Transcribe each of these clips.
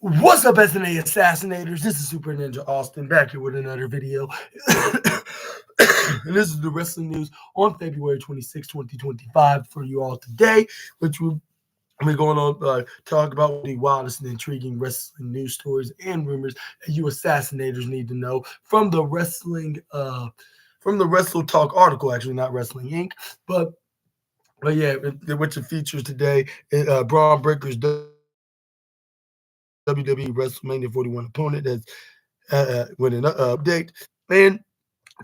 What's up, SNA Assassinators? This is Super Ninja Austin back here with another video. And this is the wrestling news on February 26, 2025 for you all today, which we're going on talk about the wildest and intriguing wrestling news stories and rumors that you Assassinators need to know from the Wrestle Talk article, actually not Wrestling Inc., but yeah, which it features today, Braun Breaker's WWE WrestleMania 41 opponent has with an update. And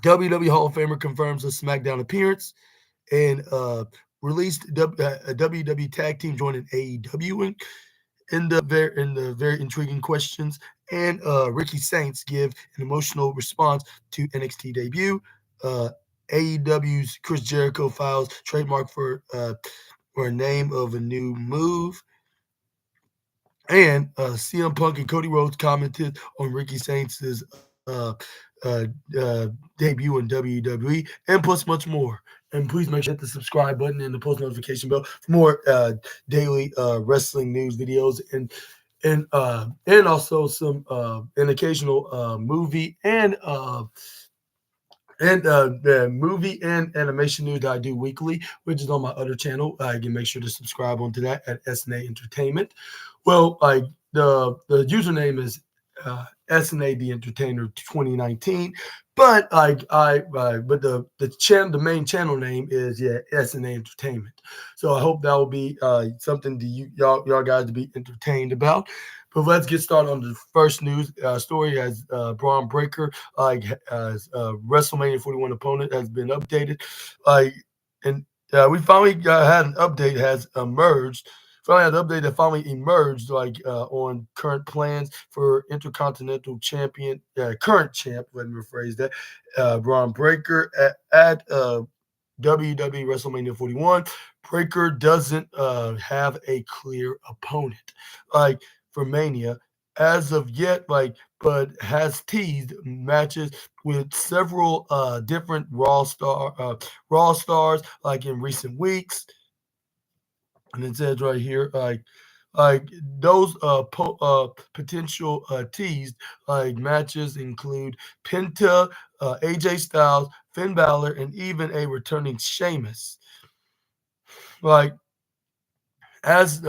WWE Hall of Famer confirms a SmackDown appearance and released a WWE tag team joining AEW in the very intriguing questions. And Ricky Saints give an emotional response to NXT debut. AEW's Chris Jericho files trademark for a name of a new move. And CM Punk and Cody Rhodes commented on Ricky Saints' debut in WWE, and plus much more. And please make sure to hit the subscribe button and the post notification bell for more daily wrestling news videos and also some an occasional movie and the movie and animation news that I do weekly, which is on my other channel. You can make sure to subscribe onto that at SNA Entertainment. Well, the username is SNA The Entertainer 2019, but the main channel name is SNA Entertainment. So I hope that will be something to y'all guys to be entertained about. But let's get started on the first news story. As Braun Breaker, WrestleMania 41 opponent, has been updated. And we finally had an update has emerged. Finally had an update that finally emerged, on current plans for Intercontinental Champion, current champ. Let me rephrase that. Braun Breaker at WWE WrestleMania 41. Breaker doesn't have a clear opponent. For Mania as of yet, but has teased matches with several different Raw stars, in recent weeks. And it says right here, those potential teased matches include Penta, AJ Styles, Finn Balor, and even a returning Sheamus. As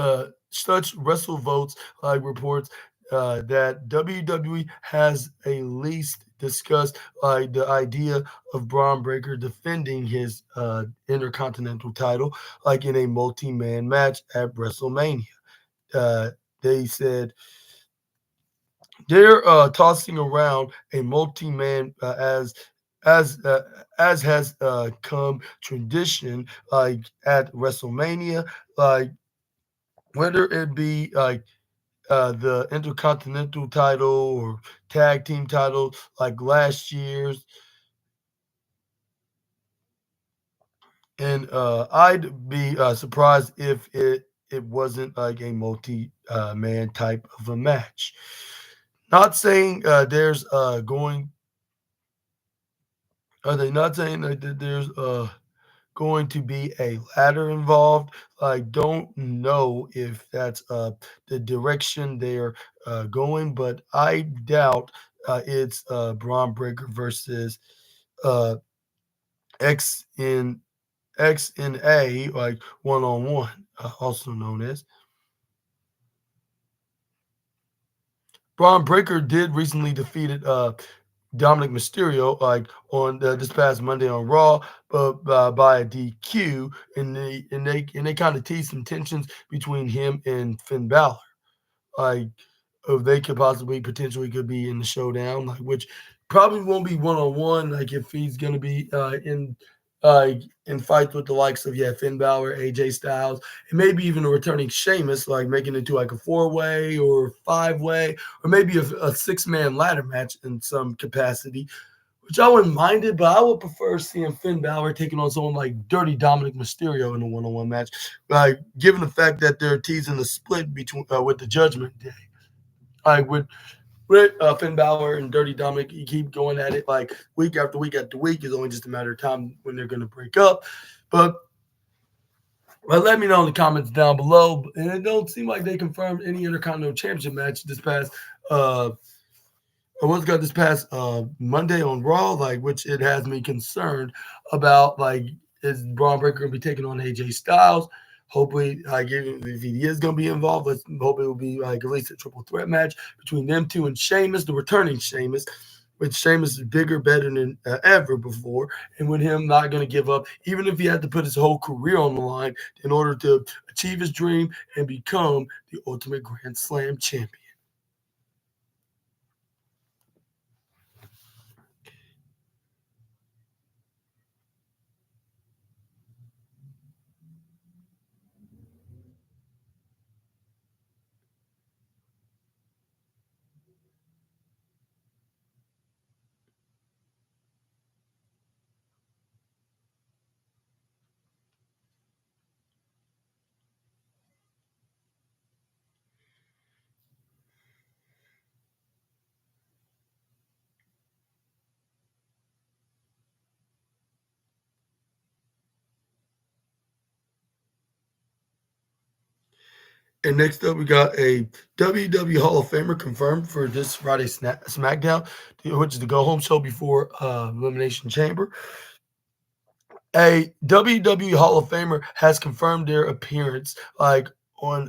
such, Wrestle Votes reports that WWE has at least discussed the idea of Braun Breaker defending his Intercontinental title, in a multi-man match at WrestleMania. They said they're tossing around a multi-man as has come tradition, at WrestleMania, whether it be the Intercontinental title or tag team title like last year's. And I'd be surprised if it wasn't like a multi-man type of a match. Not saying there's going. Are they not saying that there's going to be a ladder involved? I don't know if that's the direction they're going, but I doubt it's Braun Breaker versus XNA, one-on-one, also known as. Braun Breaker did recently defeated Dominic Mysterio on this past Monday on Raw, but by a DQ, and they kind of teased some tensions between him and Finn Balor, if they could potentially could be in the showdown, which probably won't be one-on-one, if he's gonna be in fights with the likes of Finn Balor, AJ Styles, and maybe even a returning Sheamus, making it to a 4-way or 5-way, or maybe a 6-man ladder match in some capacity, which I wouldn't mind it, but I would prefer seeing Finn Balor taking on someone like Dirty Dominic Mysterio in a one-on-one match, given the fact that they're teasing the split between with the Judgment Day. With Finn Balor and Dirty Dominic, you keep going at it week after week after week. It's only just a matter of time when they're going to break up. But But let me know in the comments down below. And it don't seem like they confirmed any Intercontinental Championship match this past uh what's got this past Monday on Raw, like which it has me concerned about like is Braun Breaker gonna be taking on AJ Styles? Hopefully, like if he is gonna be involved, let's hope it will be like at least a triple threat match between them two and Sheamus, the returning Sheamus. Which Sheamus is bigger, better than ever before, and with him not going to give up, even if he had to put his whole career on the line in order to achieve his dream and become the ultimate Grand Slam champion. And next up, we got a WWE Hall of Famer confirmed for this Friday SmackDown, which is the go home show before Elimination Chamber. A WWE Hall of Famer has confirmed their appearance, like on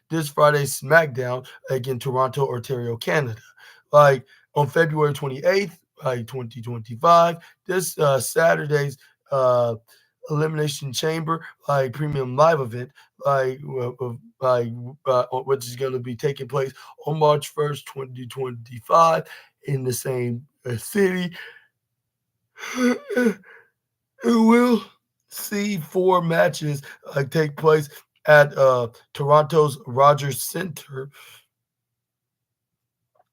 this Friday's SmackDown, like in Toronto, Ontario, Canada, like on February 28th, like 2025. This Saturday's uh, Elimination Chamber, like premium live event, like like which is going to be taking place on March 1st, 2025, in the same city. Will see four matches take place at Toronto's Rogers Center,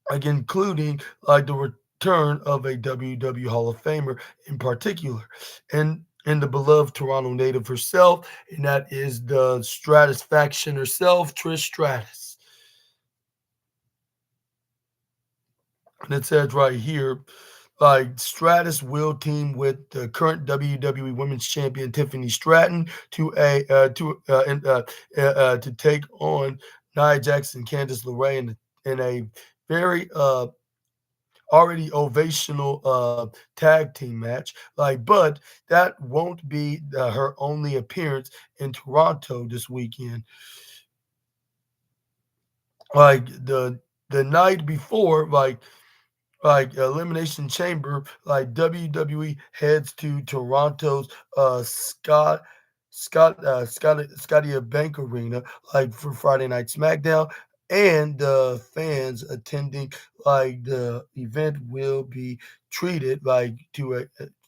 like including like the return of a WWE Hall of Famer in particular, and the beloved Toronto native herself, and that is the Stratus faction herself, Trish Stratus. And it says right here, like Stratus will team with the current WWE Women's Champion Tiffany Stratton to take on Nia Jackson, Candice LeRae in a very already ovational tag team match. Like, but that won't be her only appearance in Toronto this weekend. Like the night before, like Elimination Chamber, like WWE heads to Toronto's Scotia Bank Arena, like for Friday Night SmackDown, and the fans attending like the event will be treated like to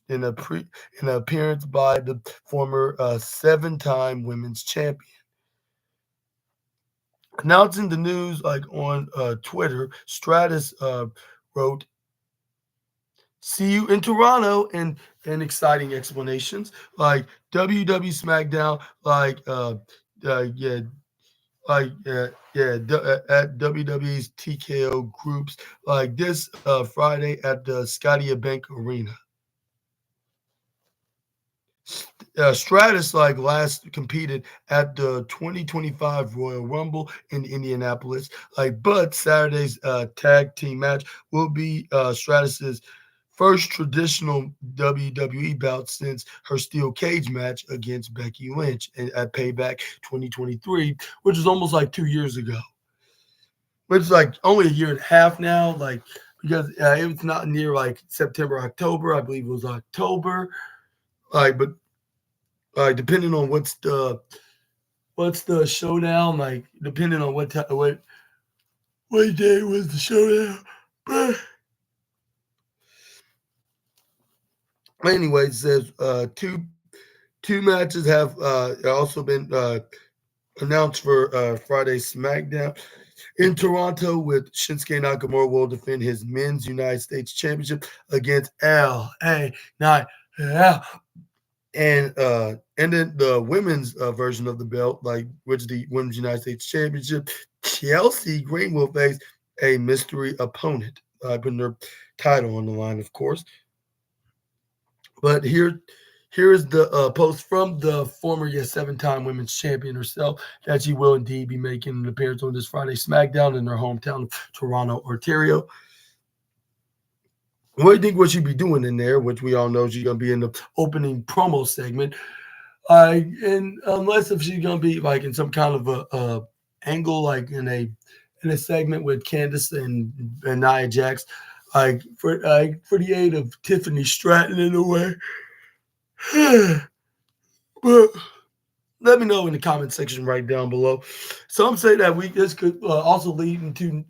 in a pre an appearance by the former seven-time women's champion. Announcing the news like on Twitter, Stratus wrote, "See you in Toronto," and exciting explanations like WWE SmackDown, like yeah, like at WWE's TKO groups like this Friday at the Scotia Bank Arena. Stratus like last competed at the 2025 Royal Rumble in Indianapolis. Like, but Saturday's tag team match will be Stratus's first traditional WWE bout since her steel cage match against Becky Lynch at Payback 2023, which is almost like 2 years ago. Which is like only a year and a half now. Like because it was not near like September, October. I believe it was October. Like, but depending on what's the showdown, like depending on what day was the showdown. But anyways, it says two matches have also been announced for Friday's SmackDown. In Toronto, with Shinsuke Nakamura will defend his men's United States Championship against LA Knight. And then the women's version of the belt, like which is the Women's United States Championship, Chelsea Green will face a mystery opponent, putting their title on the line, of course. But Here is the post from the former, yes, 7-time women's champion herself that she will indeed be making an appearance on this Friday SmackDown in her hometown of Toronto, Ontario. What do you think what she'd be doing in there, which we all know she's going to be in the opening promo segment? And unless if she's going to be like in some kind of a angle, like in a segment with Candice and Nia Jax, for the aid of Tiffany Stratton in a way. But let me know in the comment section right down below. Some say that this could also lead into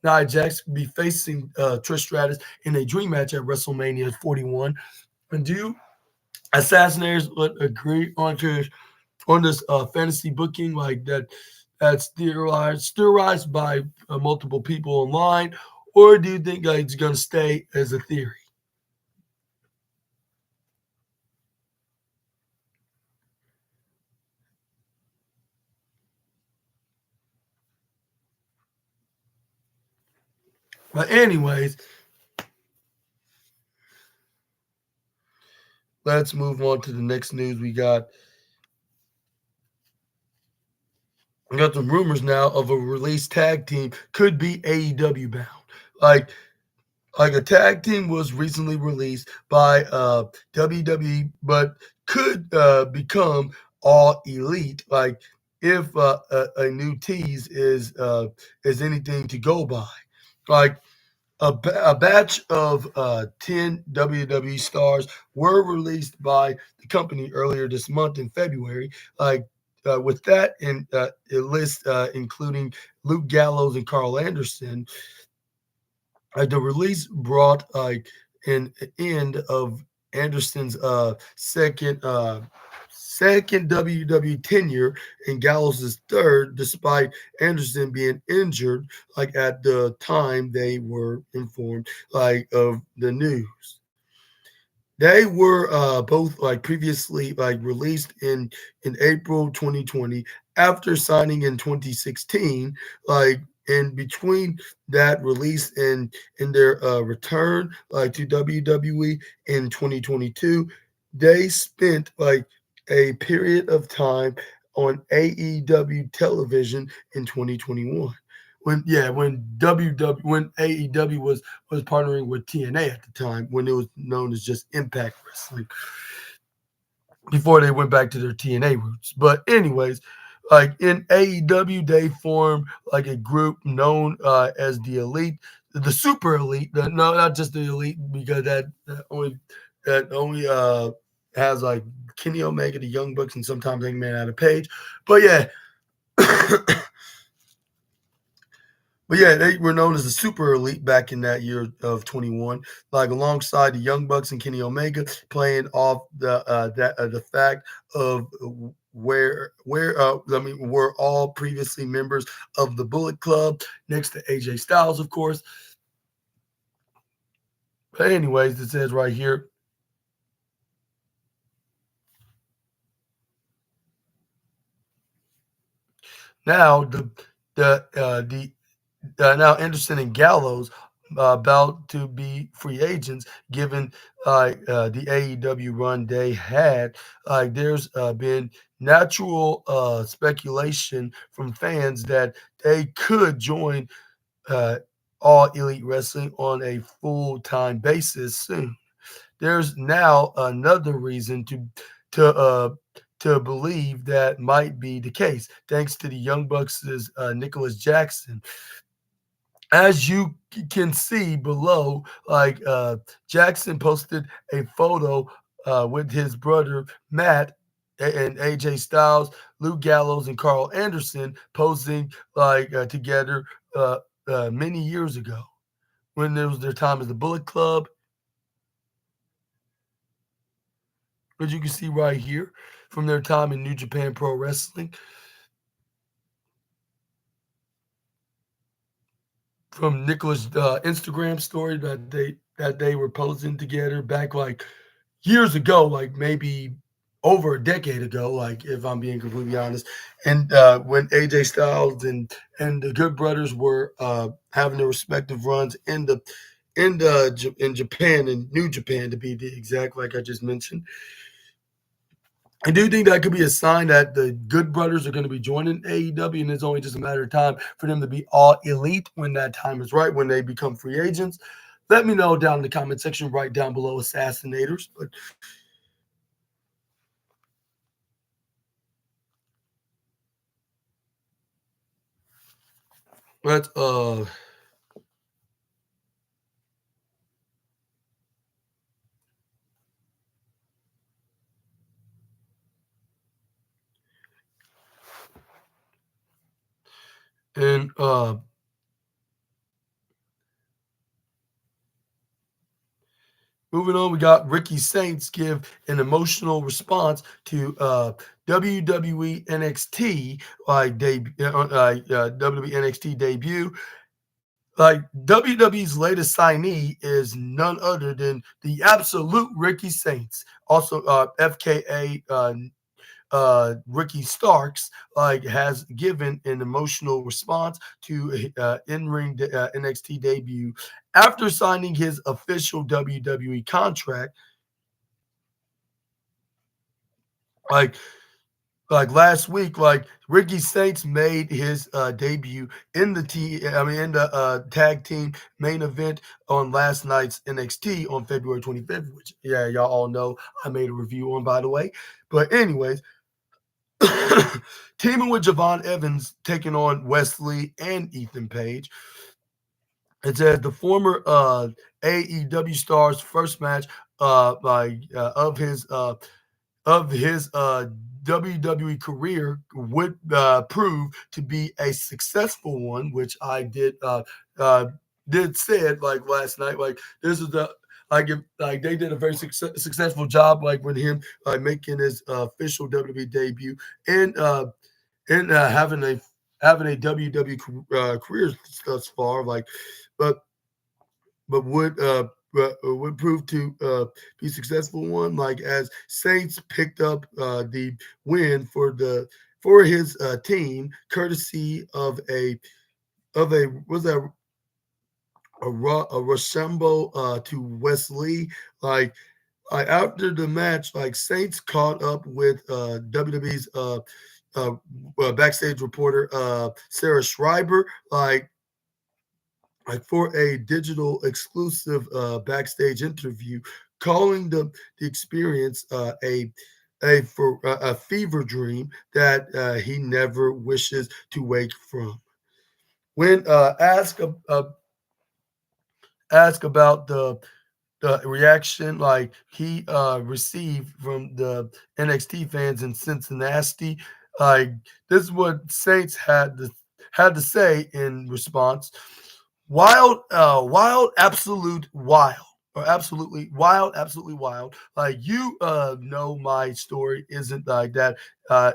Nia Jax be facing Trish Stratus in a dream match at WrestleMania 41. And do Assassinators would agree on this fantasy booking like that's theorized by multiple people online, or do you think it's going to stay as a theory? But anyways, let's move on to the next news we got. We got some rumors now of a released tag team could be AEW bound. Like a tag team was recently released by WWE, but could become All Elite. Like if a new tease is anything to go by. Like a batch of 10 WWE stars were released by the company earlier this month in February. Like with that, in a list including Luke Gallows and Carl Anderson, the release brought an end of Anderson's second WWE tenure and Gallows' third, despite Anderson being injured, like at the time they were informed, like of the news. They were both like previously like released in April 2020 after signing in 2016. Like in between that release and in their return like to WWE in 2022, they spent like a period of time on AEW television in 2021. When AEW was partnering with TNA at the time when it was known as just Impact Wrestling before they went back to their TNA roots. But anyways, like in AEW, they formed like a group known as the Elite, the Super Elite. No, not just the Elite, because that only has like Kenny Omega, the Young Bucks, and sometimes Hangman Adam Page. But yeah. But yeah, they were known as the Super Elite back in that year of 21, like alongside the Young Bucks and Kenny Omega, playing off the fact of we're all previously members of the Bullet Club, next to AJ Styles, of course. But anyways, it says right here. Now now Anderson and Gallows about to be free agents, given the AEW run they had. There's been natural speculation from fans that they could join All Elite Wrestling on a full-time basis soon. There's now another reason to believe that might be the case, thanks to the Young Bucks' Nicholas Jackson. As you can see below, Jackson posted a photo with his brother Matt and AJ Styles, Luke Gallows, and Carl Anderson posing together many years ago when there was their time as the Bullet Club. As you can see right here from their time in New Japan Pro Wrestling. From Nicholas' Instagram story that they were posting together back like years ago, like maybe over a decade ago, like if I'm being completely honest. And when AJ Styles and the Good Brothers were having their respective runs in Japan and New Japan to be the exact, like I just mentioned. I do think that could be a sign that the Good Brothers are going to be joining AEW, and it's only just a matter of time for them to be all elite when that time is right, when they become free agents. Let me know down in the comment section right down below, Assassinators. But let's and moving on, we got Ricky Saints give an emotional response to WWE NXT WWE NXT debut. Like WWE's latest signee is none other than the absolute Ricky Saints, also FKA Ricky Starks, like has given an emotional response to in-ring NXT debut after signing his official WWE contract. Like last week, like Ricky Saints made his debut in the in the tag team main event on last night's NXT on February 25th, which y'all all know I made a review on, by the way. But anyways, teaming with Javon Evans, taking on Wesley and Ethan Page. It says the former AEW star's first match of his WWE career would prove to be a successful one, which I did said like last night. Like this is the like if like they did a very successful job like with him making his official WWE debut and having a WWE career thus far. Like, but but would prove to be successful one. Like as Saints picked up the win for his team, courtesy of a was that a Rochambeau to Wesley. Like after the match, like Saints caught up with WWE's uh, backstage reporter Sarah Schreiber, like for a digital exclusive backstage interview, calling the experience a fever dream that he never wishes to wake from. When asked about the reaction like he received from the NXT fans in Cincinnati. Like this is what Saints had to say in response. Wild, absolute wild. Or absolutely wild. Like you know my story isn't like that,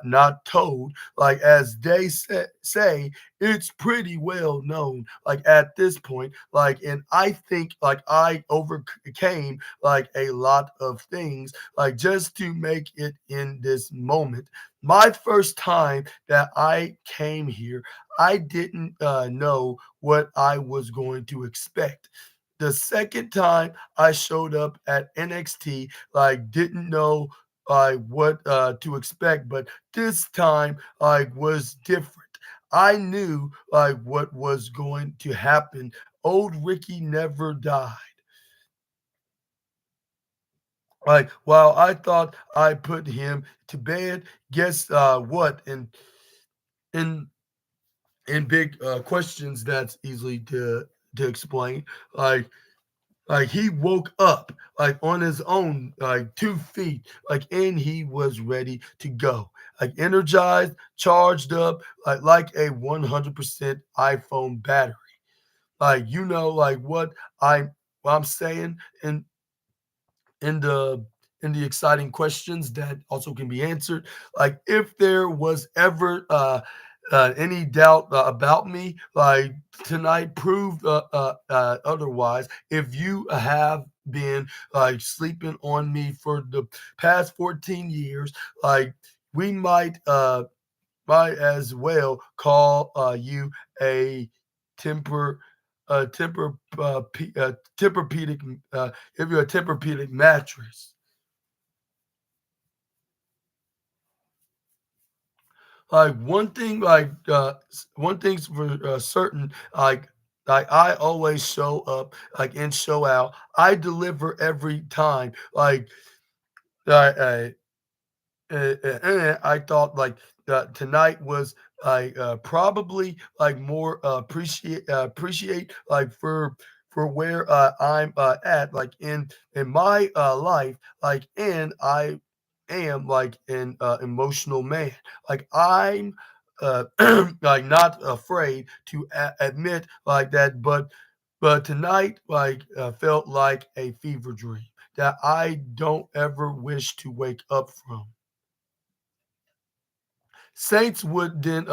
not told. Like as they say, it's pretty well known, like at this point, like and I think like I overcame like a lot of things like just to make it in this moment. My first time that I came here, I didn't know what I was going to expect. The second time I showed up at NXT, like didn't know what to expect, but this time like was different. I knew like what was going to happen. Old Ricky never died. Like while I thought I put him to bed, guess what? In in big questions that's easily to explain. Like he woke up like on his own, like 2 feet, like and he was ready to go, like energized, charged up, like a 100% iPhone battery. Like like what I'm saying, and in the exciting questions that also can be answered. Like if there was ever any doubt about me, like tonight proved otherwise. If you have been like sleeping on me for the past 14 years, like we might as well call you a temper temper Tempur-Pedic if you're a Tempur-Pedic mattress. Like one thing's for certain. I always show up, and show out. I deliver every time. I I thought tonight was probably more appreciate for where I'm at in my life, and I am an emotional man. I'm not afraid to admit that, but tonight felt like a fever dream that I don't ever wish to wake up from. Saints would then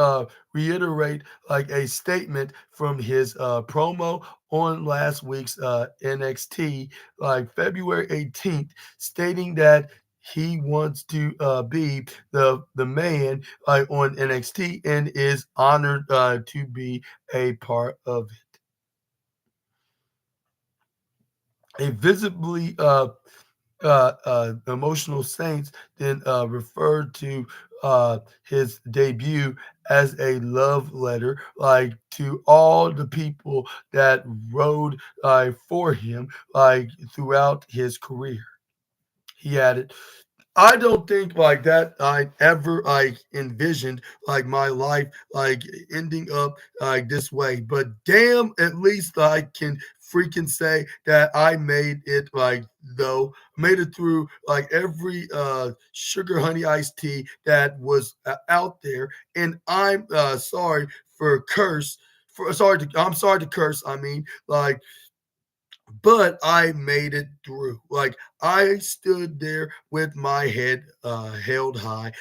reiterate a statement from his promo on last week's NXT, February 18th, stating that he wants to be the man on NXT and is honored to be a part of it. A visibly emotional Saints then referred to his debut as a love letter, to all the people that rode for him, throughout his career. He added, I don't think that I ever envisioned my life ending up this way. But damn, at least I can freaking say that I made it though made it through every sugar honey iced tea that was out there. And I'm sorry for curse for sorry to I'm sorry to curse. I mean but I made it through. I stood there with my head held high,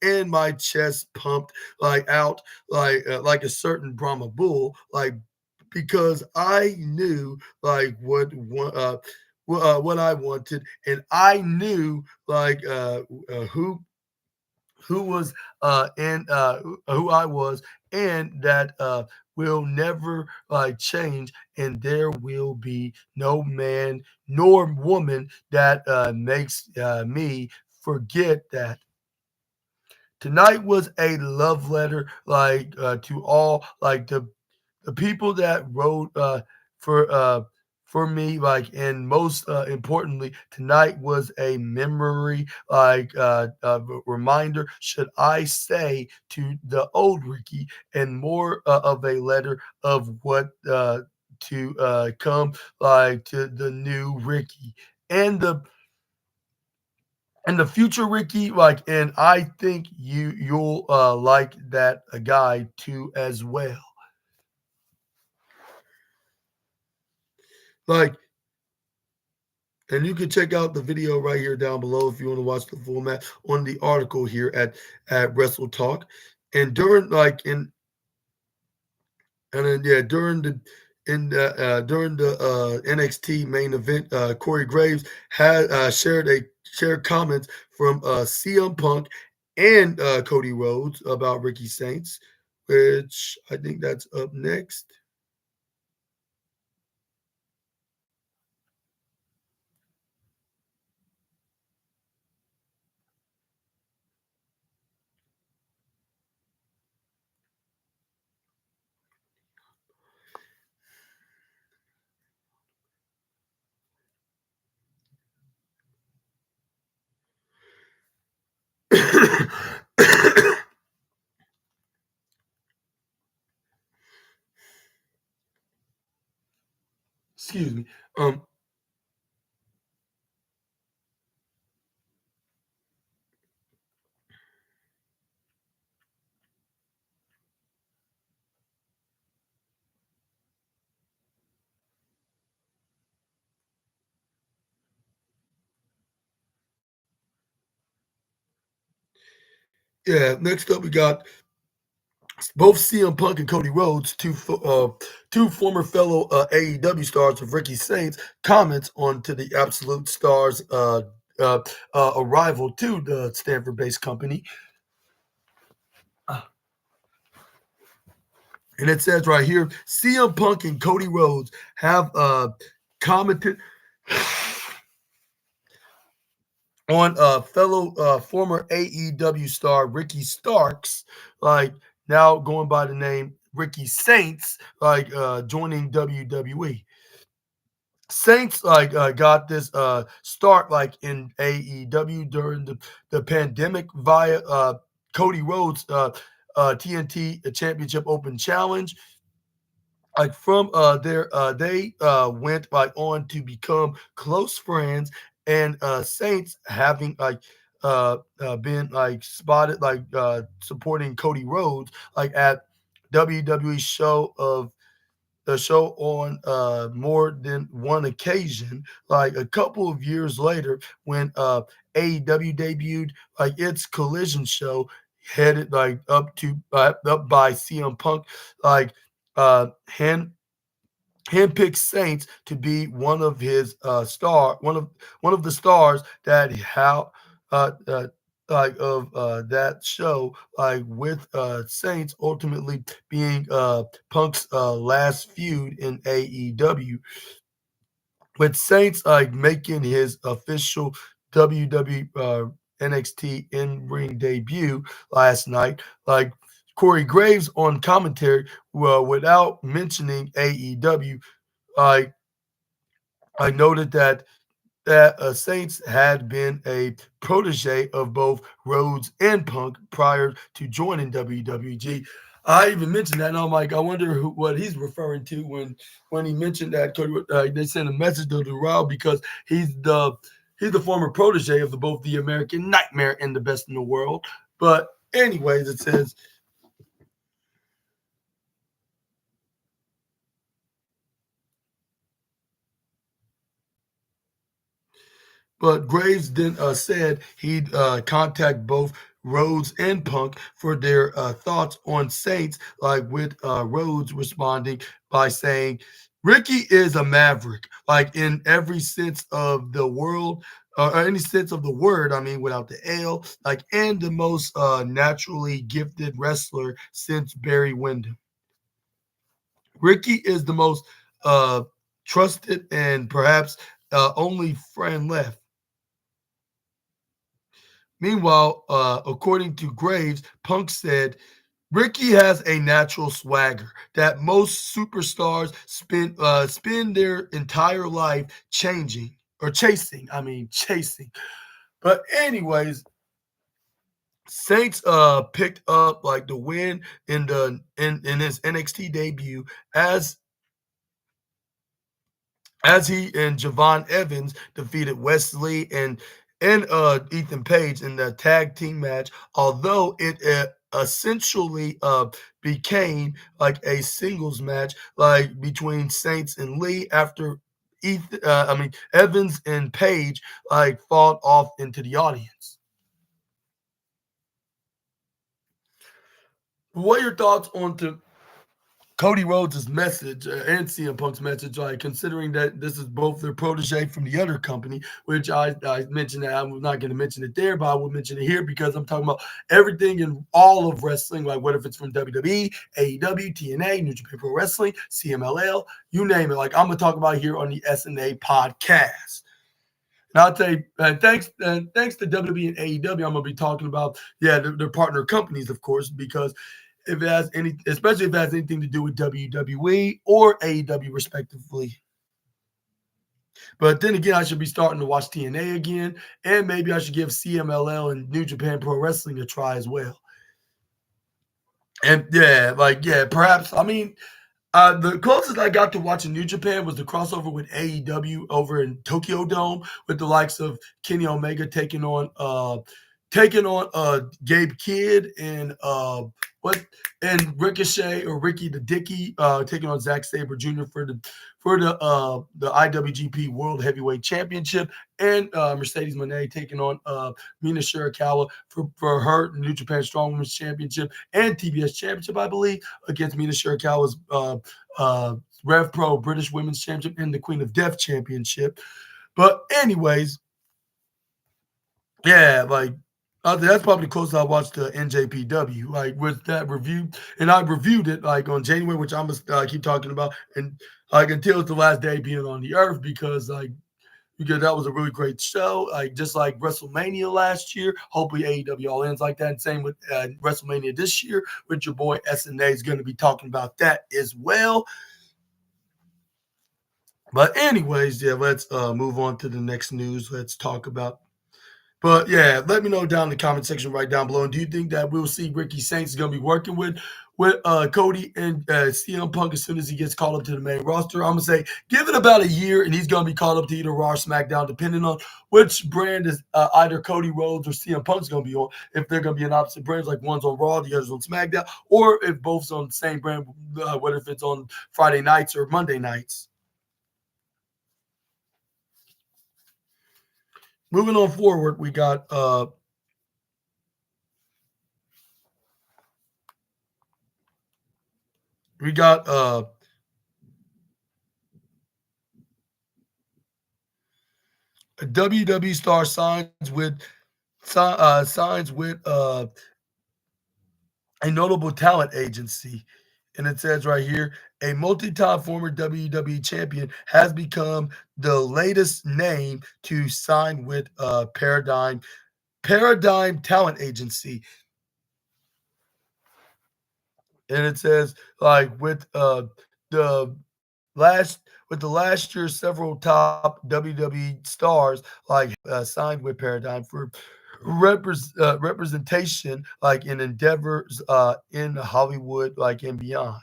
and my chest pumped out like a certain Brahma bull, because I knew what I wanted, and I knew who was and who I was, and that will never change, and there will be no man nor woman that makes me forget that. Tonight was a love letter, to all the people that wrote for uh for me, and most importantly, tonight was a memory, reminder, should I say, to the old Ricky, and more of a letter of what to come, to the new Ricky, and the future Ricky, and I think you'll like that guy too as well. Like, and you can check out the video right here down below if you want to watch the format on the article here at Wrestle Talk. And during then yeah during the NXT main event, Corey Graves had shared comments from CM Punk and Cody Rhodes about Ricky Saints, which I think that's up next. Excuse me. Yeah, next up we got both CM Punk and Cody Rhodes, two former fellow AEW stars of Ricky Saints, comments on to the Absolute Stars arrival to the Stanford-based company. And it says right here, CM Punk and Cody Rhodes have commented on fellow former AEW star Ricky Starks, like now going by the name Ricky Saints, like joining WWE. Saints like got this start like in AEW during the pandemic via Cody Rhodes TNT Championship Open Challenge. Like from there, they went like on to become close friends, and Saints having like been like spotted like supporting Cody Rhodes like at WWE show of the show on more than one occasion. Like a couple of years later, when AEW debuted, like its Collision show, headed like up by CM Punk, like hand handpicked Saints to be one of his one of the stars that how like of that show, like with Saints ultimately being Punk's last feud in AEW, with Saints like making his official WWE NXT in ring debut last night. Like Corey Graves on commentary, well, without mentioning AEW, I I noted that Saints had been a protege of both Rhodes and Punk prior to joining WWG. I even mentioned that, and I'm like, I wonder what he's referring to when he mentioned that. They sent a message to the Raw because he's the former protege of both the American Nightmare and the Best in the World. But anyways, it says, but Graves then said he'd contact both Rhodes and Punk for their thoughts on Saints, like with Rhodes responding by saying, Ricky is a maverick, like in every sense of the world, or any sense of the word, I mean, without the L, like, and the most naturally gifted wrestler since Barry Windham. Ricky is the most uh, trusted and perhaps only friend left. Meanwhile, according to Graves, Punk said, Ricky has a natural swagger that most superstars spend their entire life changing or chasing. I mean, chasing. But anyways, Saints picked up like the win in his NXT debut as he and Javon Evans defeated Wesley and Ethan Page in the tag team match, although it essentially became like a singles match, like between Saints and Lee after Evans and Page like fought off into the audience. What are your thoughts on Cody Rhodes' message and CM Punk's message, like considering that this is both their protege from the other company, which I mentioned that I'm not going to mention it there, but I will mention it here because I'm talking about everything in all of wrestling, like what if it's from WWE, AEW, TNA, New Japan Pro Wrestling, CMLL, you name it. Like I'm going to talk about it here on the SNA podcast. And I'll tell you, thanks to WWE and AEW, I'm going to be talking about, yeah, their partner companies, of course, because if it has any, especially if it has anything to do with WWE or AEW, respectively. But then again, I should be starting to watch TNA again, and maybe I should give CMLL and New Japan Pro Wrestling a try as well. And yeah, like yeah, perhaps. I mean, the closest I got to watching New Japan was the crossover with AEW over in Tokyo Dome with the likes of Kenny Omega taking on Gabe Kidd and what and Ricochet or Ricky the Dicky taking on Zack Sabre Jr. for the IWGP World Heavyweight Championship, and Mercedes Moné taking on Mina Shirakawa for her New Japan Strong Women's Championship and TBS Championship, I believe, against Mina Shirakawa's Rev Pro British Women's Championship and the Queen of Death Championship. But anyways, yeah, like that's probably the closest I watched to NJPW. Like with that review, and I reviewed it like on January, which I'm gonna keep talking about, and like until it's the last day being on the earth, because like because that was a really great show. Like just like WrestleMania last year. Hopefully AEW all ends like that. And same with WrestleMania this year, with your boy SNA is going to be talking about that as well. But anyways, yeah, let's move on to the next news. Let's talk about. But yeah, let me know down in the comment section right down below. And do you think that we'll see Ricky Saints is going to be working with Cody and CM Punk as soon as he gets called up to the main roster? I'm gonna say give it about a year, and he's going to be called up to either Raw or SmackDown, depending on which brand is either Cody Rhodes or CM Punk's going to be on. If they're going to be in opposite brands, like one's on Raw, the other's on SmackDown, or if both's on the same brand, whether if it's on Friday nights or Monday nights. Moving on forward, we got we got a WWE star signs with a notable talent agency. And it says right here, a multi-time former WWE champion has become the latest name to sign with Paradigm Talent Agency. And it says like the last with the last year, several top WWE stars like signed with Paradigm for representation, like in endeavors in Hollywood, like and beyond.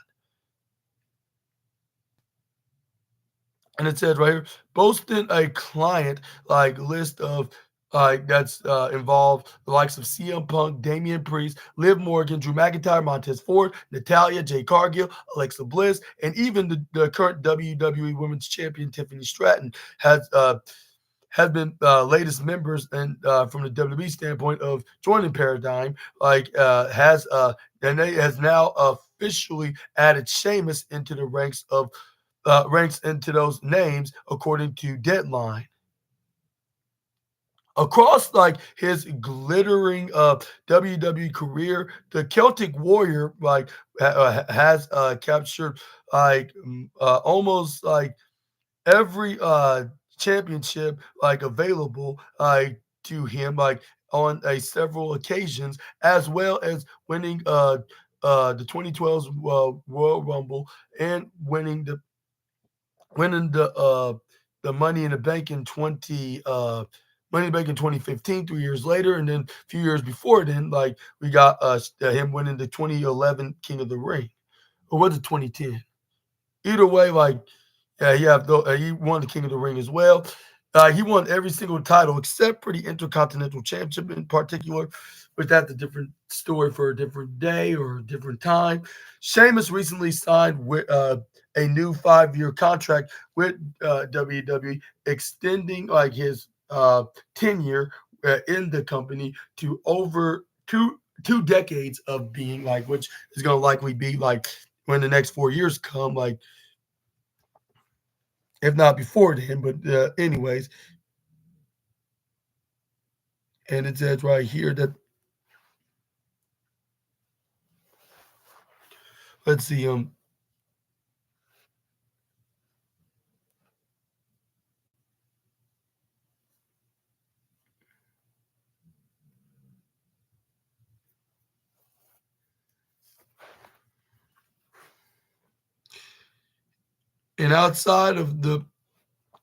And it says right here, boasting a client like list of like that's involved the likes of CM Punk, Damian Priest, Liv Morgan, Drew McIntyre, Montez Ford, Natalia, Jay Cargill, Alexa Bliss, and even the current WWE Women's Champion Tiffany Stratton has been latest members and from the WWE standpoint of joining Paradigm, like and they has now officially added Sheamus into the ranks into those names according to Deadline. Across like his glittering WWE career, the Celtic Warrior like has captured like almost like every championship like available to him like on a several occasions, as well as winning the 2012 Royal Rumble and winning the Money in the Bank in Money in the Bank in 2015, 3 years later, and then a few years before then, like we got him winning the 2011 King of the Ring, or was it 2010? Either way, like he won the King of the Ring as well. He won every single title except for the Intercontinental Championship in particular, but that's a different story for a different day or a different time. Sheamus recently signed with a new 5-year contract with WWE, extending like his tenure in the company to over two decades of being like, which is going to likely be like when the next 4 years come, like if not before then. But anyways, and it says right here that let's see and outside of the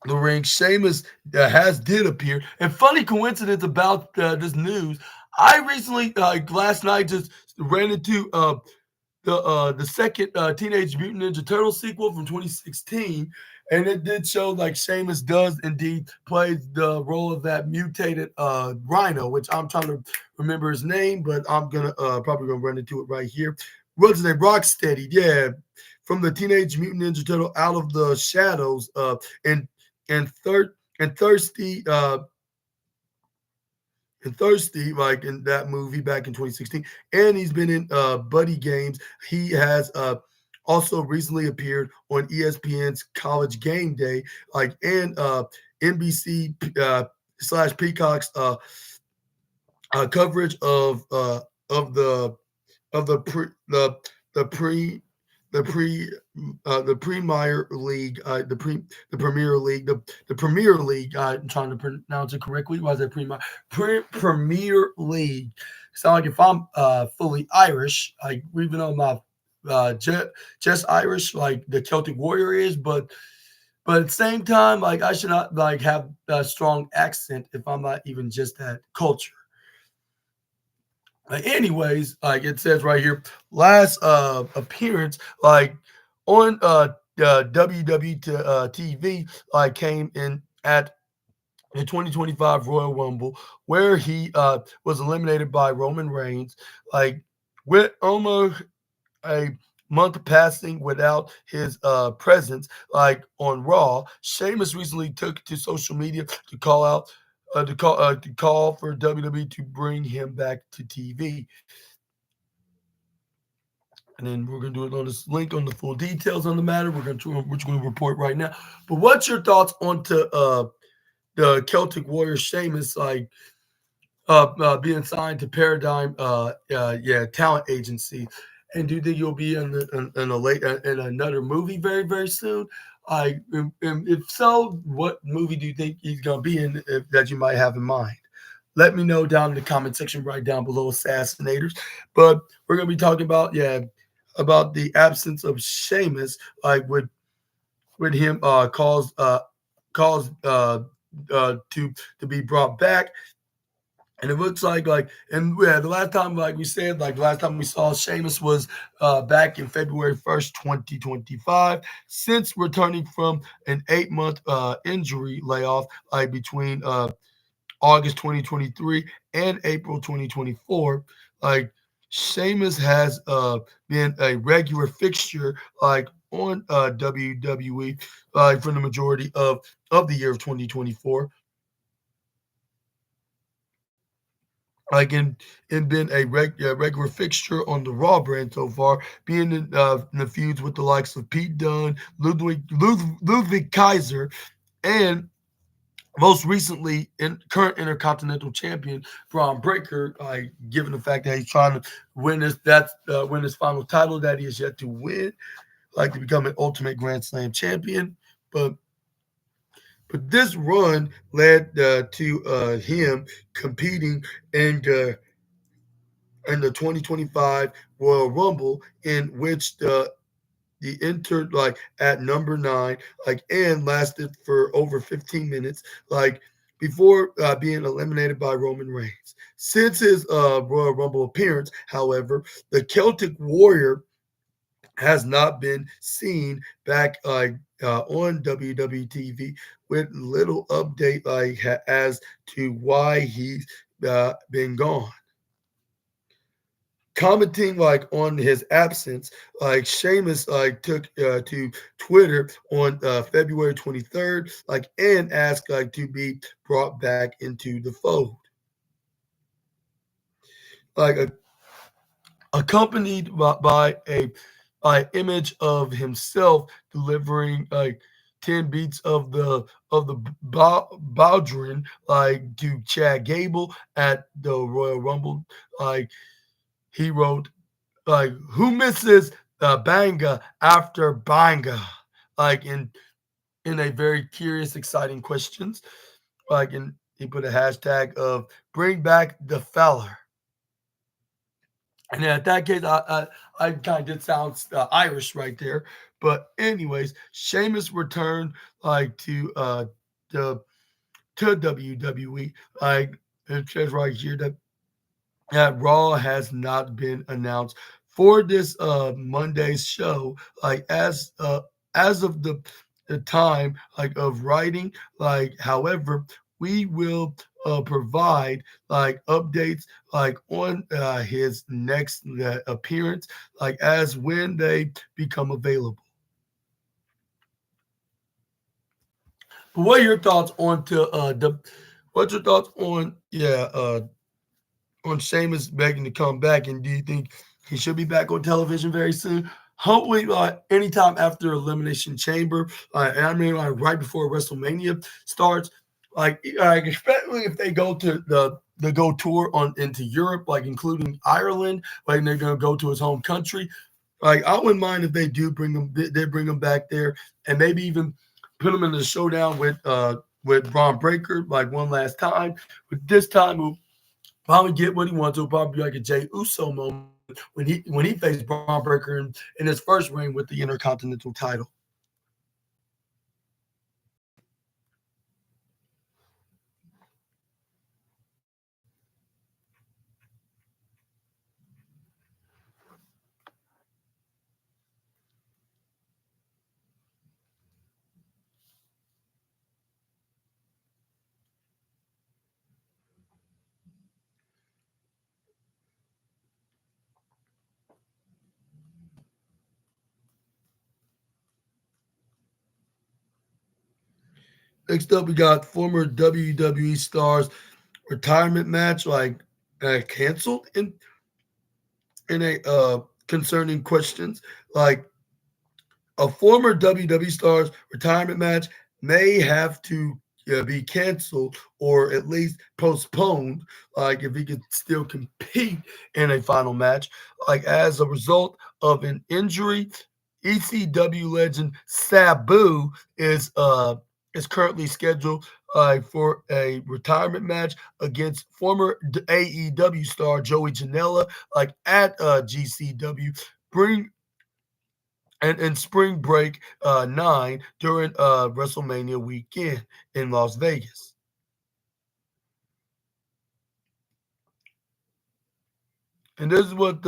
ring, Sheamus did appear. And funny coincidence about this news, I recently last night just ran into the second Teenage Mutant Ninja Turtle sequel from 2016, and it did show like Sheamus does indeed play the role of that mutated Rhino, which I'm trying to remember his name, but I'm gonna probably gonna run into it right here. What's his name? Rocksteady, yeah, from the Teenage Mutant Ninja Turtle Out of the Shadows, and and third and thirsty. Thirsty, like in that movie back in 2016, and he's been in Buddy Games. He has also recently appeared on ESPN's College Game Day, like and NBC slash Peacock's coverage of the of the pre the the Premier League, the Premier League. I'm trying to pronounce it correctly. Why is it Premier League? Sound like if I'm fully Irish, like even though my just Irish, like the Celtic Warrior is, but at the same time, like I should not like have a strong accent if I'm not even just that culture. Anyways, like it says right here, last appearance like on WW TV like came in at the 2025 Royal Rumble where he was eliminated by Roman Reigns, like with almost a month passing without his presence, like on Raw. Sheamus recently took to social media to call out to call for WWE to bring him back to TV. And then we're gonna do it on this link on the full details on the matter. We're gonna report right now. But what's your thoughts on to the Celtic Warrior Sheamus being signed to Paradigm talent agency? And do you think you'll be in a late in another movie very very soon? If so, what movie do you think he's gonna be in that you might have in mind? Let me know down in the comment section right down below, Assassinators. But we're gonna be talking about about the absence of Sheamus, like with him caused to be brought back. And it looks and yeah, the last time, like we said, like the last time we saw Sheamus was back in February 1st, 2025. Since returning from an 8-month injury layoff, like between August 2023 and April 2024, like Sheamus has been a regular fixture, like on WWE, for the majority of the year of 2024. Like and been a regular fixture on the Raw brand so far, being in the feuds with the likes of Pete Dunne, Ludwig Kaiser, and most recently in current Intercontinental Champion Braun Breaker. Given the fact that he's trying to win his final title that he has yet to win, like to become an Ultimate Grand Slam champion, but. But this run led to him competing in the 2025 Royal Rumble, in which the entered like at number 9, like and lasted for over 15 minutes, like before being eliminated by Roman Reigns. Since his Royal Rumble appearance, however, the Celtic Warrior has not been seen back on WWE TV, with little update as to why he's been gone. Commenting like on his absence, like Sheamus took to Twitter on February 23rd, like and asked like to be brought back into the fold. Like accompanied by a image of himself delivering like 10 beats of the Bowdrin like to Chad Gable at the Royal Rumble. Like he wrote, like, who misses the banga after banga? Like in a very curious, exciting questions. Like, and he put a hashtag of bring back the feller. And in that case, I kind of did sound Irish right there. But anyways, Sheamus returned like to WWE. Like it says right here that Raw has not been announced for this Monday's show. Like as of the time like of writing, like however, we will provide like updates like on his next appearance, like as when they become available. But what are your thoughts on to the what's your thoughts on Sheamus begging to come back, and do you think he should be back on television very soon? Hopefully, anytime after Elimination Chamber, and I mean, like right before WrestleMania starts, especially if they go to the go tour on into Europe, like including Ireland, like they're gonna go to his home country. Like I wouldn't mind if they do bring him. They bring him back there, and maybe even put him in the showdown with Braun Breaker like one last time. But this time he'll probably get what he wants. It'll probably be like a Jey Uso moment when he faced Braun Breaker in his first reign with the Intercontinental title. Next up, we got former WWE stars retirement match canceled in a concerning questions like a former WWE star's retirement match may have to be canceled or at least postponed, like if he could still compete in a final match, like as a result of an injury. ECW legend Sabu is currently scheduled for a retirement match against former AEW star Joey Janela, like at GCW. Bring and Spring Break 9 during WrestleMania weekend in Las Vegas. And this is what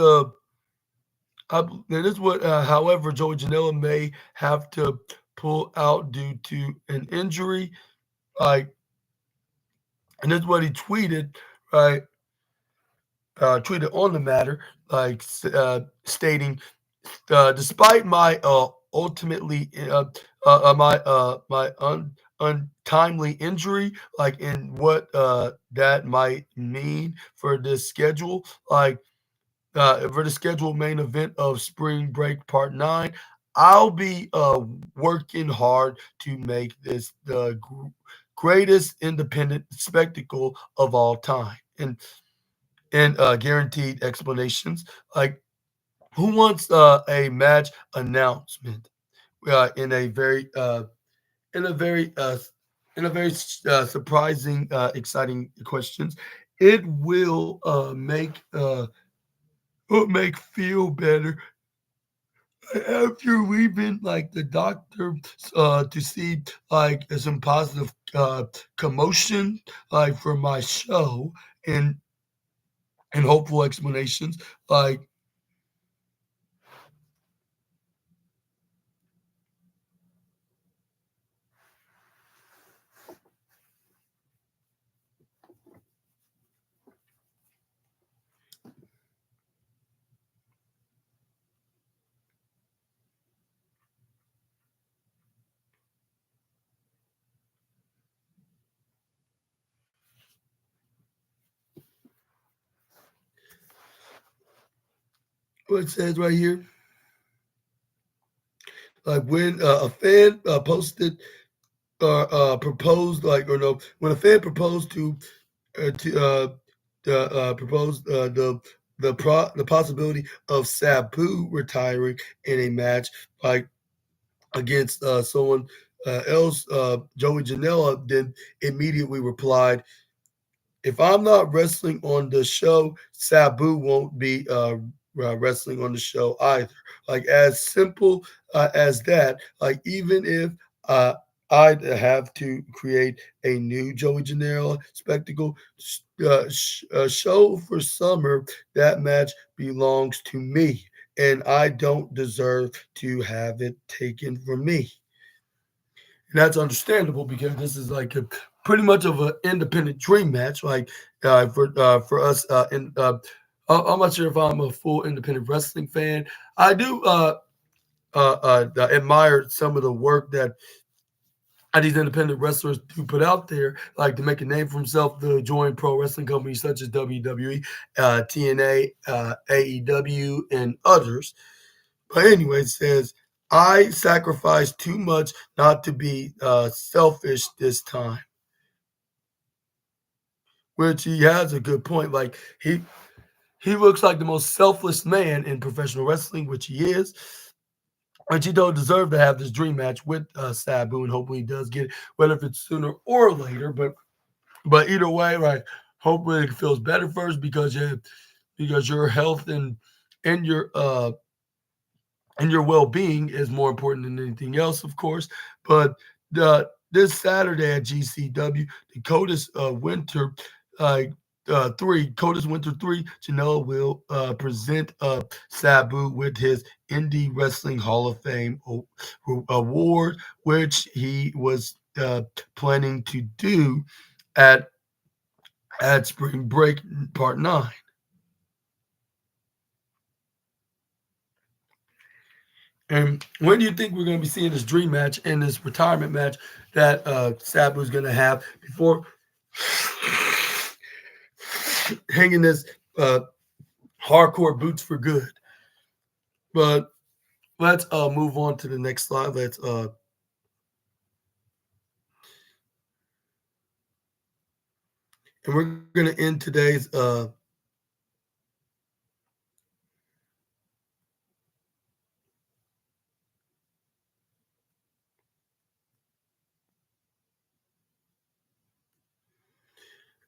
however, Joey Janela may have to pull out due to an injury. Like, and this is what he tweeted, right? Tweeted on the matter, stating, despite my ultimately my untimely injury, like in what that might mean for this schedule, for the scheduled main event of Spring Break Part 9, I'll be working hard to make this the greatest independent spectacle of all time. And guaranteed explanations. Like, who wants a match announcement in a very in a very in a very surprising, exciting questions? It will make feel better after leaving like the doctor to see like some positive commotion like for my show and hopeful explanations like what it says right here. Like when a fan posted or proposed, like or no, when a fan proposed to proposed the possibility of Sabu retiring in a match like against someone else, Joey Janela then immediately replied, if I'm not wrestling on the show, Sabu won't be wrestling on the show either. Like as simple as that. Like even if I'd have to create a new Joey Janela spectacle show for summer, that match belongs to me, and I don't deserve to have it taken from me. And that's understandable because this is like a pretty much of an independent dream match. Like for us, I'm not sure if I'm a full independent wrestling fan. I do admire some of the work that these independent wrestlers do put out there, like to make a name for himself, to join pro wrestling companies such as WWE, TNA, AEW, and others. But anyway, it says, I sacrificed too much not to be selfish this time, which he has a good point. Like He looks like the most selfless man in professional wrestling, which he is. But you don't deserve to have this dream match with Sabu, and hopefully he does get it, whether if it's sooner or later. But either way, like hopefully it feels better first because your health and and your well-being is more important than anything else, of course. But this Saturday at GCW, the uh, Coldest Winter 3, Janela will present Sabu with his Indie Wrestling Hall of Fame award, which he was planning to do at Spring Break Part 9. And when do you think we're going to be seeing this dream match and this retirement match that Sabu is going to have before hanging his hardcore boots for good? But let's move on to the next slide.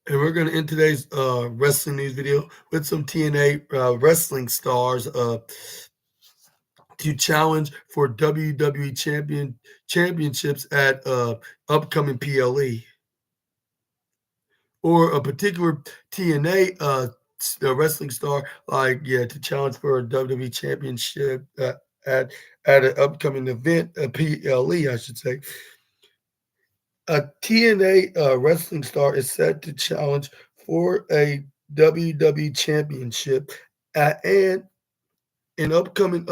And we're going to end today's wrestling news video with some TNA wrestling stars to challenge for WWE championships at upcoming PLE, or a particular TNA wrestling star, like to challenge for a WWE championship at an upcoming event, a PLE, I should say. A TNA wrestling star is set to challenge for a WWE championship and an upcoming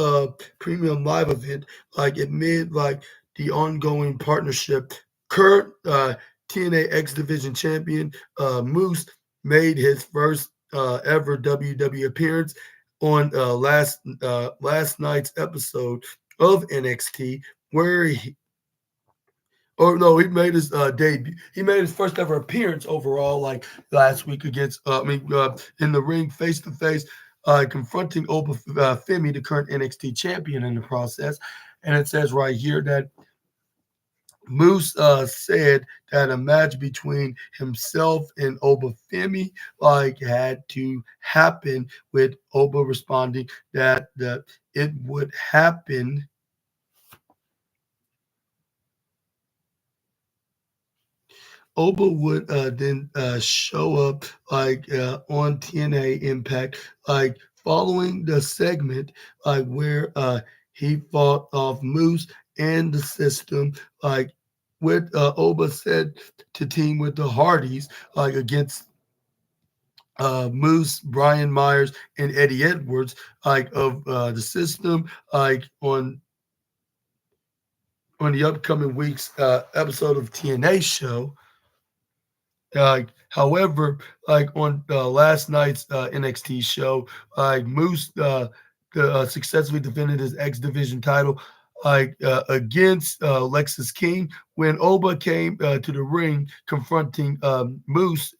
premium live event, like amid like the ongoing partnership. Current TNA X Division champion Moose made his first ever WWE appearance on last night's episode of NXT, where or no, he made his debut. He made his first ever appearance overall, like last week against, in the ring, face to face, confronting Oba Femi, the current NXT champion, in the process. And it says right here that Moose said that a match between himself and Oba Femi had to happen, with Oba responding that it would happen. Oba would then show up on TNA Impact, following the segment where he fought off Moose and the System, with Oba said to team with the Hardys against Moose, Brian Myers, and Eddie Edwards of the System on the upcoming week's episode of TNA show. However, on last night's NXT show, Moose successfully defended his X Division title against Lexus King when Oba came to the ring, confronting Moose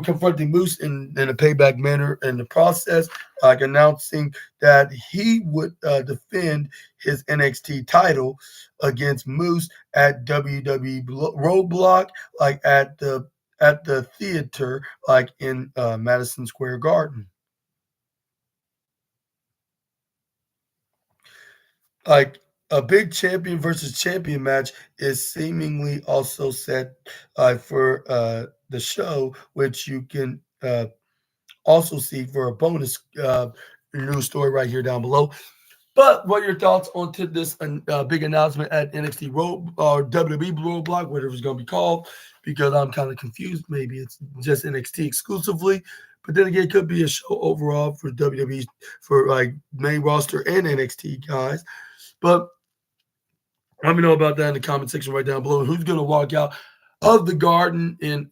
confronting Moose in a payback manner in the process, announcing that he would defend his NXT title against Moose at WWE Roadblock, at the theater, in Madison Square Garden. A big champion versus champion match is seemingly also set for the show, which you can also see for a bonus news story right here down below. But what are your thoughts on to this big announcement at NXT Road or WWE Roadblock, whatever it's going to be called? Because I'm kind of confused. Maybe it's just NXT exclusively, but then again, it could be a show overall for WWE, for main roster and NXT guys. But let me know about that in the comment section right down below. Who's going to walk out of the Garden in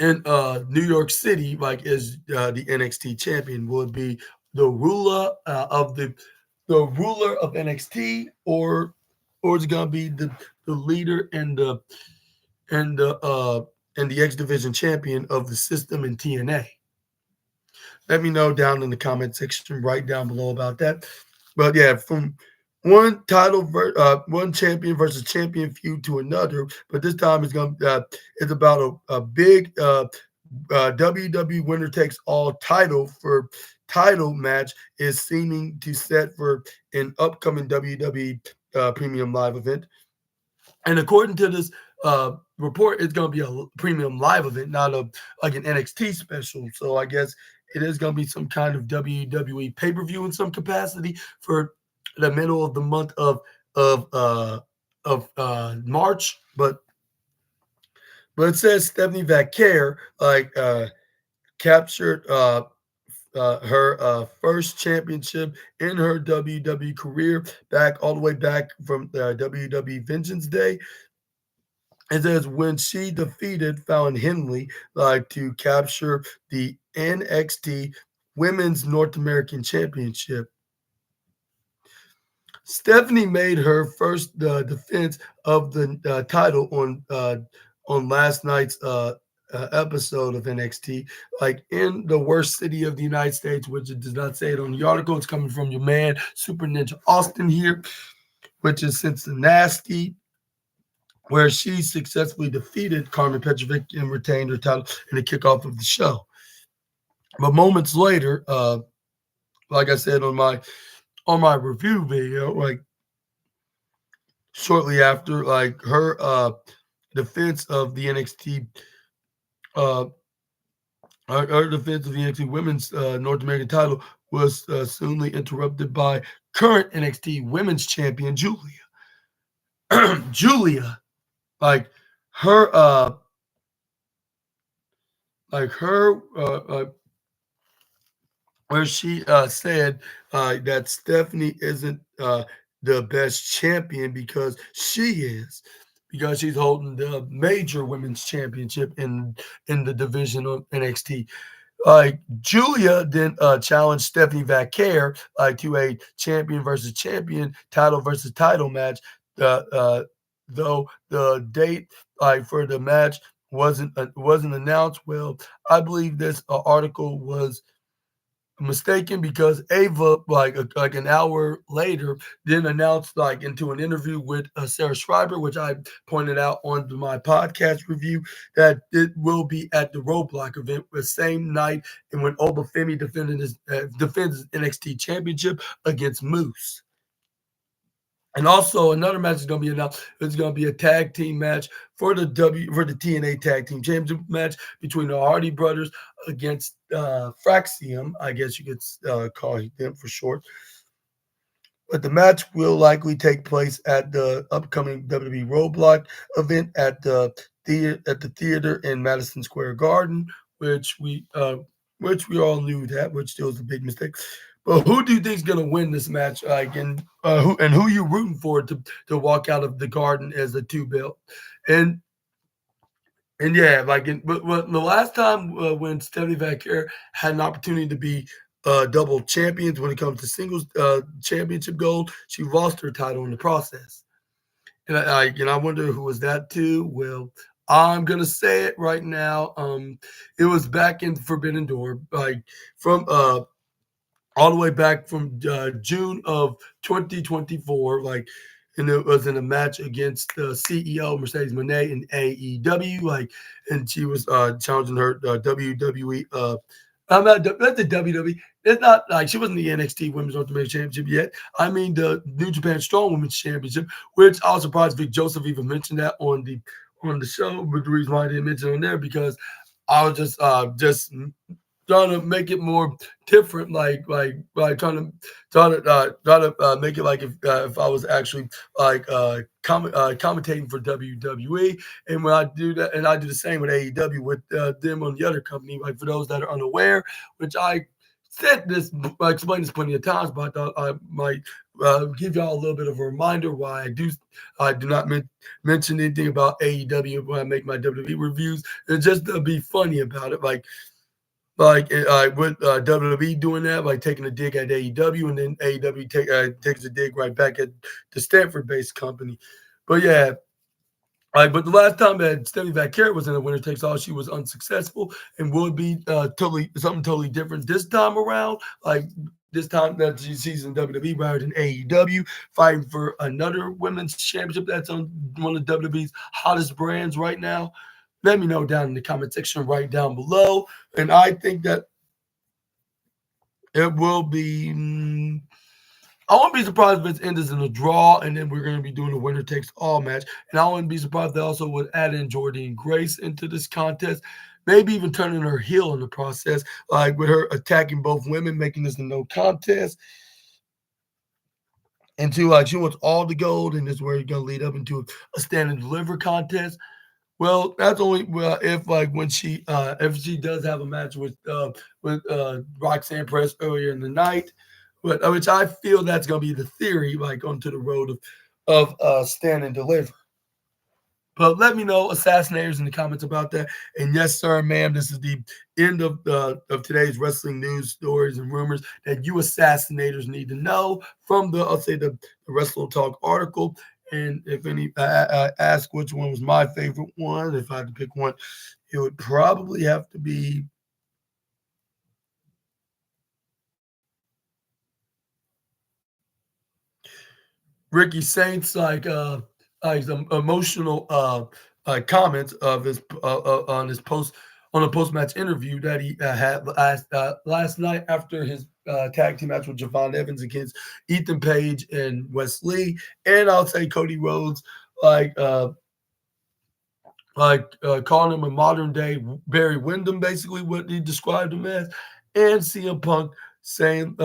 New York City, as the NXT champion? Will it be the ruler of NXT, or is it gonna be the leader and the and the X Division champion of the system in TNA. Let me know down in the comment section right down below about that. But yeah, from one champion versus champion feud to another, but this time it's about a big WWE winner takes all title match is seeming to set for an upcoming WWE Premium Live event. And according to this report, it's going to be a premium live event, not like an NXT special. So I guess it is going to be some kind of WWE pay per view in some capacity for the middle of the month of uh, March. But it says Stephanie Vaquer captured her first championship in her WWE career all the way back from WWE Vengeance Day. It says when she defeated Fallon Henley to capture the NXT Women's North American Championship. Stephanie made her first defense of the title on last night's episode of NXT, like in the worst city of the United States, which it does not say it on the article. It's coming from your man Super Ninja Austin here, which is Cincinnati, where she successfully defeated Carmen Petrovic and retained her title in the kickoff of the show. But moments later, like I said on my review video, like shortly after, like her defense of the NXT, her defense of the NXT Women's North American title was soonly interrupted by current NXT Women's Champion Julia. Julia, like her where she said that Stephanie isn't the best champion because she's holding the major women's championship in the division of NXT. Julia then challenged Stephanie Vaquer to a champion versus champion, title versus title match. Though the date for the match wasn't announced. Well, I believe this article was mistaken because Ava, like an hour later, then announced into an interview with Sarah Schreiber, which I pointed out on my podcast review, that it will be at the Roadblock event the same night, and when Obafemi defends his NXT championship against Moose. And also another match is going to be announced. It's going to be a tag team match for the TNA Tag Team Championship match between the Hardy Brothers against Fraxium. I guess you could call them for short. But the match will likely take place at the upcoming WWE Roadblock event at the theater in Madison Square Garden, which we all knew that, which still is a big mistake. But who do you think is going to win this match? And who you rooting for to walk out of the Garden as a 2-belt? And yeah, but the last time when Stephanie Vaquer had an opportunity to be double champions when it comes to singles championship gold, she lost her title in the process. And I wonder who was that to? Well, I'm gonna say it right now. It was back in Forbidden Door, from all the way back from June of 2024, and it was in a match against the CEO Mercedes Moné in AEW, and she was challenging her WWE. I'm not the WWE. It's not she wasn't the NXT Women's North American Championship yet. I mean the New Japan Strong Women's Championship, which I was surprised Vic Joseph even mentioned that on the show. But the reason why I didn't mention it on there because I was just trying to make it more different, trying to make it like if I was actually commentating for WWE, and when I do that, and I do the same with AEW with them on the other company. Like for those that are unaware, which I explained this plenty of times, but I thought I might give y'all a little bit of a reminder why I do not mention anything about AEW when I make my WWE reviews, and just to be funny about it, with WWE doing that, taking a dig at AEW, and then AEW takes a dig right back at the Stanford-based company. But yeah, But the last time that Stephanie Vaquero was in a winner takes all, she was unsuccessful and would be totally something totally different this time around. Like this time that she's in WWE rather than AEW, fighting for another women's championship that's on one of WWE's hottest brands right now. Let me know down in the comment section right down below. And I think that it will be. I wouldn't be surprised if it ends in a draw, and then we're going to be doing a winner takes all match. And I wouldn't be surprised if they also would add in Jordynne Grace into this contest, maybe even turning her heel in the process, like with her attacking both women, making this a no contest. Into like she wants all the gold, and this is where you're going to lead up into a stand and deliver contest. Well, that's only if like when she if she does have a match with Roxanne Perez earlier in the night, but which I feel that's gonna be the theory, like onto the road of stand and deliver. But let me know, assassinators, in the comments about that. And yes, sir, ma'am, this is the end of today's wrestling news, stories, and rumors that you assassinators need to know from the I'll say the Wrestle Talk article. And if any ask which one was my favorite one, if I had to pick one, it would probably have to be Ricky Saints like some emotional comments of his on his post on a post match interview that he had last night after his tag team match with Javon Evans against Ethan Page and Wes Lee, and I'll say Cody Rhodes like uh calling him a modern day Barry Windham, basically what he described him as, and CM Punk saying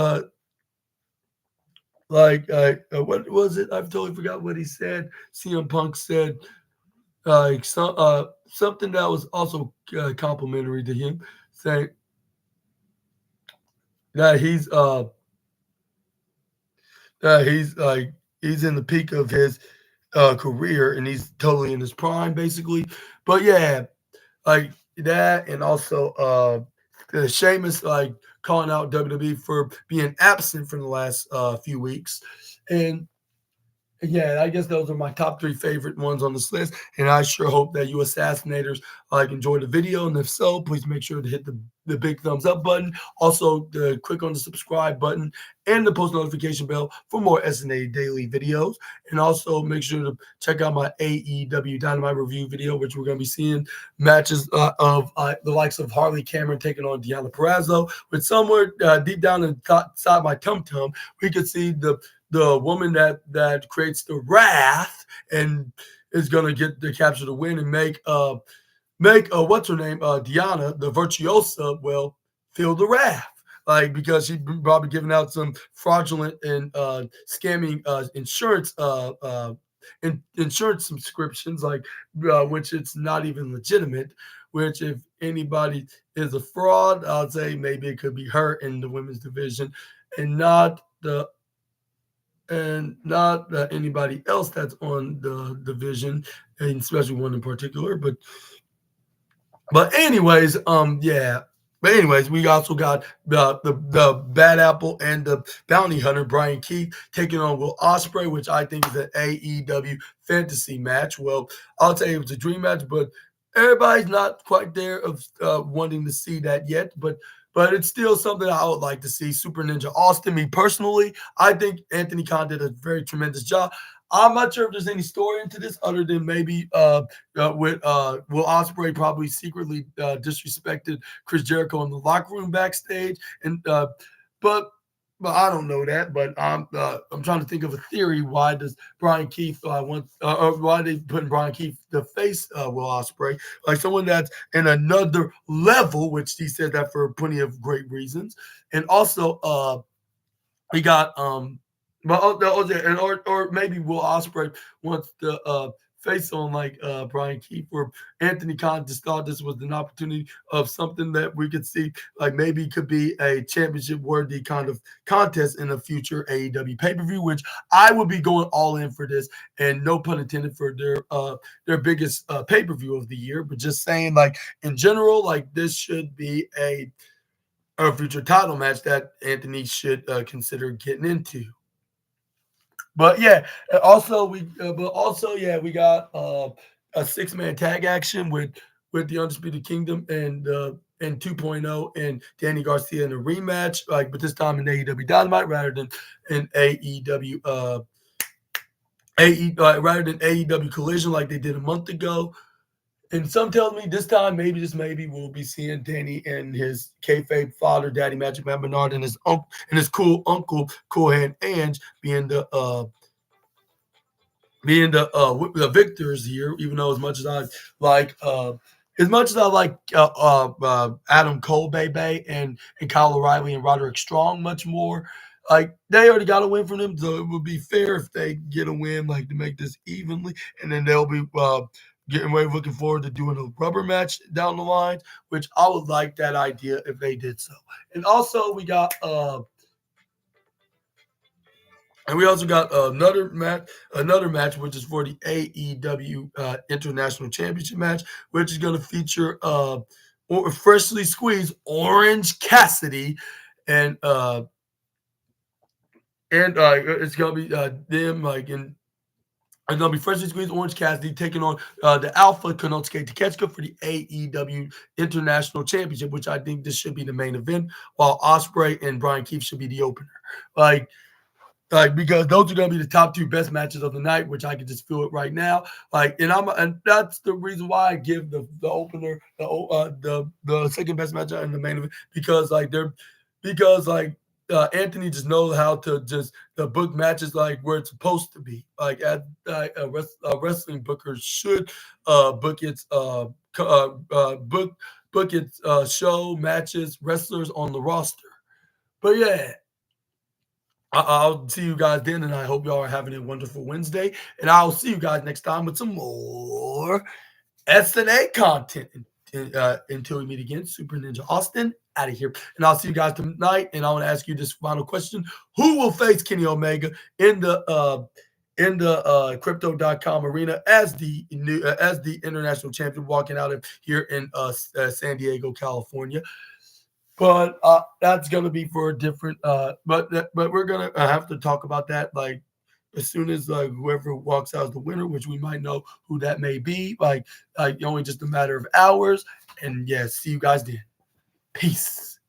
what was it? I've totally forgot what he said. CM Punk said something that was also complimentary to him, saying that he's like he's in the peak of his career and he's totally in his prime, basically. But yeah, like that, and also Sheamus like calling out WWE for being absent for the last few weeks, and yeah, I guess those are my top three favorite ones on this list. And I sure hope that you assassinators like enjoyed the video. And if so, please make sure to hit the big thumbs up button. Also, click on the subscribe button and the post notification bell for more SNA daily videos. And also make sure to check out my AEW Dynamite review video, which we're going to be seeing matches of the likes of Harley Cameron taking on Deonna Purrazzo. With somewhere deep down inside my tum tum, we could see the woman that creates the wrath and is gonna get to capture the win and make what's her name Deanna the virtuosa feel the wrath, like because she's probably giving out some fraudulent and scamming insurance subscriptions, like which it's not even legitimate. Which if anybody is a fraud, I'd say maybe it could be her in the women's division, and not anybody else that's on the division, and especially one in particular. But anyways, yeah. But anyways, we also got the Bad Apple and the Bounty Hunter Brian Keith taking on Will Ospreay, which I think is an AEW fantasy match. Well, I'll tell you it was a dream match, but everybody's not quite there of wanting to see that yet. But it's still something I would like to see. Super Ninja Austin. Me personally, I think Anthony Khan did a very tremendous job. I'm not sure if there's any story into this other than maybe with Will Ospreay probably secretly disrespected Chris Jericho in the locker room backstage, and but I don't know that. But I'm trying to think of a theory. Why does Brian Keith or why they putting Brian Keith to face Will Ospreay, like someone that's in another level, which he said that for plenty of great reasons, and also we got but and or maybe Will Ospreay wants to face on like Brian Keith, or Anthony Khan just thought this was an opportunity of something that we could see, like maybe could be a championship worthy kind of contest in a future AEW pay-per-view, which I would be going all in for this, and no pun intended for their biggest pay-per-view of the year, but just saying like in general, like this should be a future title match that Anthony should consider getting into. But yeah, also we got a six-man tag action with the Undisputed Kingdom and 2.0 and Danny Garcia in a rematch, like but this time in AEW Dynamite rather than in AEW rather than AEW Collision like they did a month ago. And some tells me this time, maybe just maybe, we'll be seeing Danny and his kayfabe father, Daddy Magic Man Bernard, and his uncle and his cool uncle, Cool Hand Ange, being the victors here. Even though like as much as I like Adam Cole, Bebe, and Kyle O'Reilly and Roderick Strong much more. Like they already got a win from them, so it would be fair if they get a win, like to make this evenly, and then they'll be getting ready, looking forward to doing a rubber match down the line, which I would like that idea if they did so. And also we also got another match, which is for the AEW International Championship match, which is going to feature freshly squeezed Orange Cassidy, and it's going to be them like in. It's going to be freshly squeezed Orange Cassidy taking on the Alpha Konosuke Takeshita for the AEW International Championship, which I think this should be the main event, while Ospreay and Brian Keith should be the opener. Because those are gonna be the top two best matches of the night, which I can just feel it right now. And that's the reason why I give the opener the second best match in the main event, because Anthony just knows how to just the book matches like where it's supposed to be. Like a wrestling booker should book its book its show matches wrestlers on the roster. But yeah, I'll see you guys then, and I hope y'all are having a wonderful Wednesday. And I'll see you guys next time with some more SNA content. Until we meet again, Super Ninja Austin out of here. And I'll see you guys tonight. And I want to ask you this final question: who will face Kenny Omega in the crypto.com arena as the international champion walking out of here in San Diego, California? But that's gonna be for a different. But we're gonna have to talk about that like as soon as whoever walks out as the winner, which we might know who that may be. Like only just a matter of hours. And yeah, see you guys then. Peace.